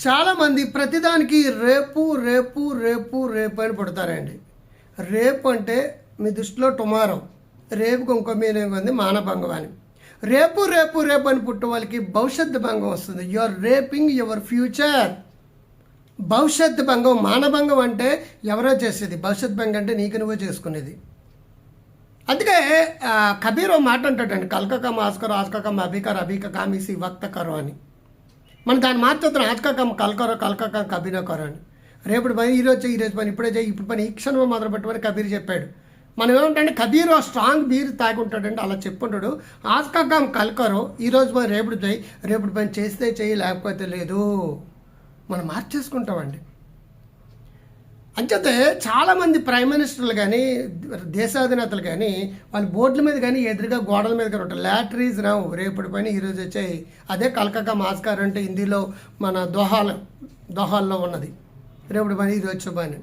చాలామంది ప్రతిదానికి రేపు రేపు రేపు రేపు అని పుడతారండి. రేపు అంటే మీ దృష్టిలో టుమారో, రేపుకి ఇంకో మీనింగ్ ఉంది మానభంగం అని. రేపు రేపు రేపు అని పుట్టిన వాళ్ళకి భవిష్యత్తు భంగం వస్తుంది. You are raping your future. భవిష్యత్తు భంగం. మానభంగం అంటే ఎవరో చేసేది, భవిష్యత్ భంగం అంటే నీకు నువ్వే చేసుకునేది. అందుకే కబీర్ ఓ మాట అంటాడండి, కల్కకం ఆస్కరో ఆస్కకం అభికర్ అభిక కామిసి వక్త కరో అని. మనం దాన్ని మార్చేద్దాం, ఆస్కకం కల్కరో కల్కకం కబీర కరో అని. రేపు పని ఈరోజు పని ఇప్పుడే చేయి, ఇప్పుడు పని ఈ క్షణం మొదలు పెట్టమని కబీర్ చెప్పాడు. మనం ఏమంటే కబీర్ స్ట్రాంగ్ బీర్ తాగుంటాడంటే అలా చెప్పుంటాడు. ఆస్కకం కల్కరో, ఈరోజు పని రేపుడు చేయి, రేపుడు పని చేస్తే చేయి లేకపోతే లేదు. మనం మార్చేసుకుంటామండి. అంచేతే చాలామంది ప్రైమ్ మినిస్టర్లు కానీ దేశాధినేతలు కానీ వాళ్ళ బోర్డుల మీద కానీ ఎదురుగా గోడల మీద కానీ ఉంటారు, లాటరీస్ రావు, రేపటి పని ఈరోజు వచ్చాయి. అదే కల్కక మాస్కార్ అంటే హిందీలో మన దోహాల్లో ఉన్నది. రేపటి పని ఈరోజు వచ్చే పని.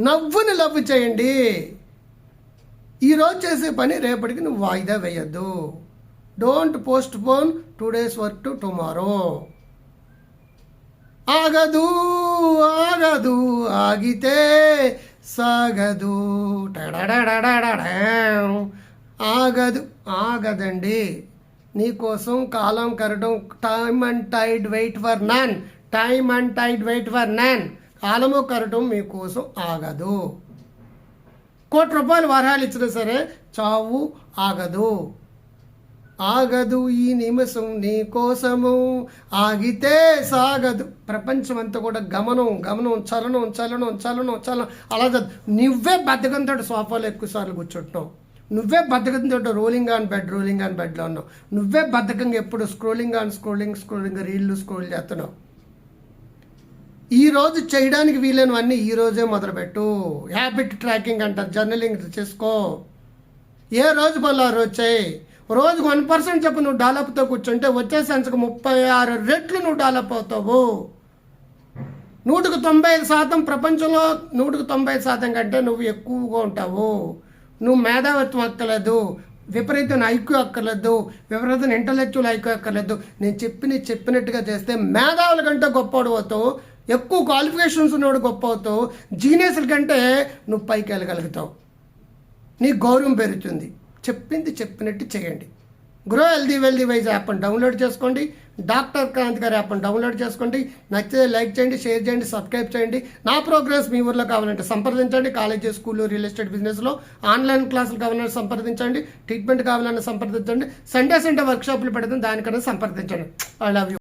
నవ్వుని లవ్ చేయండి. ఈరోజు చేసే పని రేపటికి నువ్వు వాయిదా వేయద్దు. Don't postpone 2 days work to tomorrow. ఆగదు ఆగదు ఆగితే సాగదు. ఆగదు ఆగదండి. నీకోసం కాలం కరడం. Time and tide wait for none. Time and tide wait for none. కాలము కరటం మీకోసం ఆగదు. 1 కోటి రూపాయలు వరహాలు ఇచ్చినా సరే చావు ఆగదు. ఆగదు ఈ నిమిషం నీ కోసము, ఆగితే సాగదు. ప్రపంచం అంతా కూడా గమనం గమనం, చలనం చలనం చలనం చలనం. అలా నువ్వే బద్ధకంతో సోఫాలో ఎక్కువసార్లు కూర్చుంటున్నావు. నువ్వే బద్ధకంతో రోలింగ్ ఆన్ బెడ్లో ఉన్నావు. నువ్వే బద్ధకంగా ఎప్పుడు స్క్రోలింగ్ రీల్లు స్క్రోల్ చేస్తున్నావు. ఈరోజు చేయడానికి వీలైనవన్నీ ఈరోజే మొదలుపెట్టు. హ్యాబిట్ ట్రాకింగ్ అంటారు, జర్నలింగ్ చేసుకో. ఏ రోజు పనులు ఆ రోజు చేయి. రోజుకు 1% చెప్పు నువ్వు డెవలప్తో కూర్చుంటే వచ్చే సెన్స్కి 36 రెట్లు నువ్వు డెవలప్ అవుతావు. 195% ప్రపంచంలో 195% కంటే నువ్వు ఎక్కువగా ఉంటావు. నువ్వు మేధావిత్వం అక్కర్లేదు, విపరీతమైన ఐక్యూ అక్కర్లేదు, విపరీతమైన ఇంటలెక్చువల్ ఐక్యూ అక్కర్లేదు. నేను చెప్పినట్టుగా చేస్తే మేధావుల కంటే గొప్పవాడు అవుతావు. ఎక్కువ క్వాలిఫికేషన్స్ ఉన్నవాడు గొప్ప అవుతావు. జీనియస్ల కంటే నువ్వు పైకి వెళ్ళగలుగుతావు. నీ గౌరవం పెరుగుతుంది. చెప్పినట్టు చేయండి. గ్రో హెల్దీ వెల్దీ వైజ్ యాప్ని డౌన్లోడ్ చేసుకోండి. డాక్టర్ క్రాంతి గారి యాప్ని డౌన్లోడ్ చేసుకోండి. నచ్చితే లైక్ చేయండి, షేర్ చేయండి, సబ్స్క్రైబ్ చేయండి. నా ప్రోగ్రెస్ మీ ఊర్లో కావాలంటే సంప్రదించండి. కాలేజీ, స్కూలు, రియల్ ఎస్టేట్ బిజినెస్లో ఆన్లైన్ క్లాసులు కావాలంటే సంప్రదించండి. ట్రీట్మెంట్ కావాలన్నా సంప్రదించండి. సండే వర్క్షాపులు పెడతాం, దానికన్నా సంప్రదించండి. I love you.